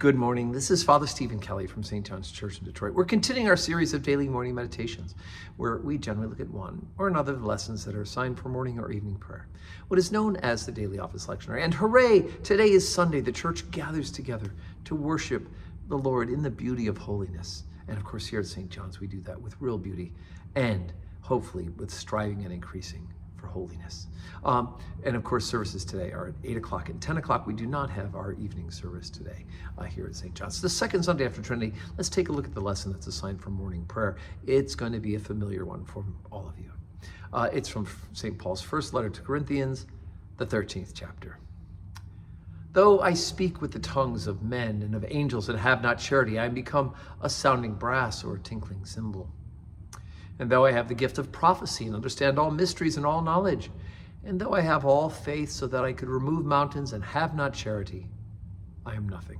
Good morning. This is Father Stephen Kelly from St. John's Church in Detroit. We're continuing our series of daily morning meditations, where we generally look at one or another of the lessons that are assigned for morning or evening prayer, what is known as the Daily Office Lectionary. And hooray! Today is Sunday. The church gathers together to worship the Lord in the beauty of holiness. And of course, here at St. John's, we do that with real beauty and hopefully with striving and increasing for holiness. And of course, services today are at 8 o'clock and 10 o'clock. We do not have our evening service today here at St. John's. The second Sunday after Trinity, let's take a look at the lesson that's assigned for morning prayer. It's going to be a familiar one for all of you. It's from St. Paul's first letter to Corinthians, the 13th chapter. Though I speak with the tongues of men and of angels and have not charity, I am become a sounding brass or a tinkling cymbal. And though I have the gift of prophecy and understand all mysteries and all knowledge, and though I have all faith so that I could remove mountains and have not charity, I am nothing.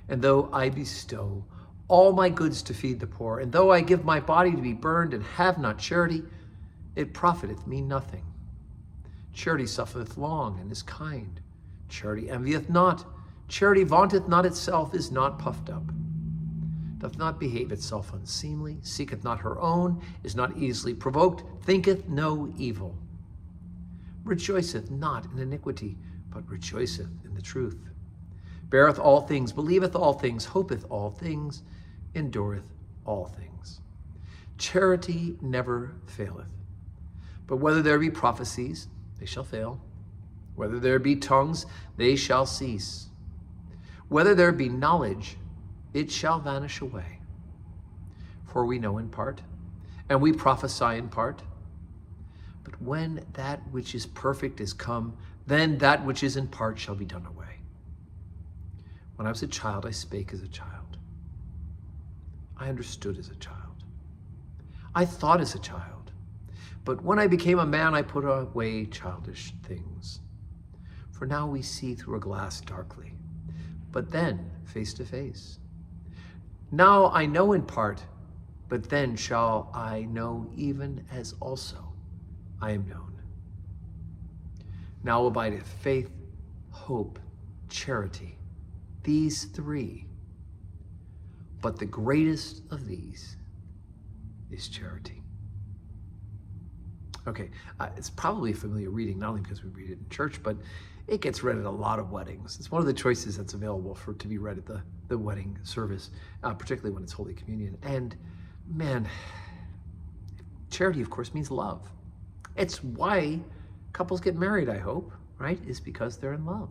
And though I bestow all my goods to feed the poor, and though I give my body to be burned and have not charity, it profiteth me nothing. Charity suffereth long and is kind. Charity envieth not. Charity vaunteth not itself, is not puffed up, doth not behave itself unseemly, seeketh not her own, is not easily provoked, thinketh no evil, rejoiceth not in iniquity, but rejoiceth in the truth, beareth all things, believeth all things, hopeth all things, endureth all things. Charity never faileth. But whether there be prophecies, they shall fail. Whether there be tongues, they shall cease. Whether there be knowledge, it shall vanish away. For we know in part, and we prophesy in part. But when that which is perfect is come, then that which is in part shall be done away. When I was a child, I spake as a child. I understood as a child. I thought as a child. But when I became a man, I put away childish things. For now we see through a glass darkly, but then face to face. Now I know in part, but then shall I know even as also I am known. Now abideth faith, hope, charity, these three. But the greatest of these is charity. Okay, it's probably a familiar reading, not only because we read it in church, but it gets read at a lot of weddings. It's one of the choices that's available to be read at the wedding service, particularly when it's Holy Communion. And man, charity, of course, means love. It's why couples get married, I hope, right? Is because they're in love.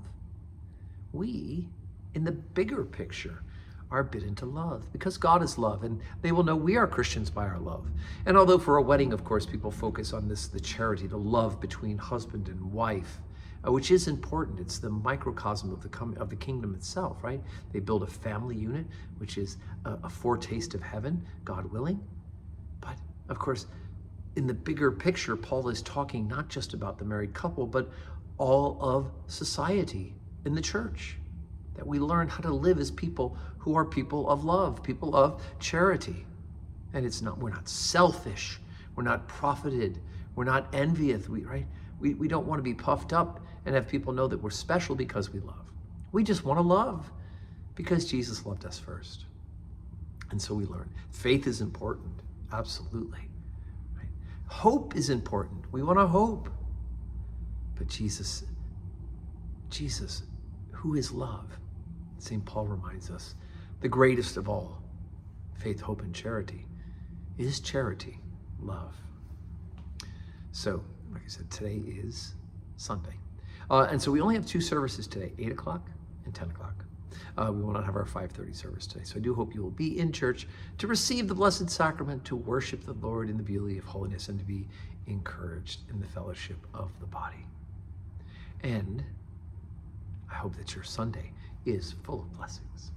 We, in the bigger picture, are bidden to love because God is love, and they will know we are Christians by our love. And although for a wedding, of course, people focus on this, the charity, the love between husband and wife, which is important. It's the microcosm of the kingdom itself, right? They build a family unit, which is a foretaste of heaven, God willing. But of course, in the bigger picture, Paul is talking not just about the married couple, but all of society in the church, that we learn how to live as people who are people of love, people of charity. And we're not selfish, we're not profited, we're not envious, right? We don't want to be puffed up and have people know that we're special because we love. We just want to love because Jesus loved us first. And so we learn. Faith is important, absolutely. Right? Hope is important. We want to hope. But Jesus, who is love, St. Paul reminds us, the greatest of all, faith, hope, and charity, is charity, love. So, like I said, today is Sunday. And so we only have two services today, 8 o'clock and 10 o'clock. We will not have our 5:30 service today. So I do hope you will be in church to receive the Blessed Sacrament, to worship the Lord in the beauty of holiness, and to be encouraged in the fellowship of the body. And I hope that your Sunday is full of blessings.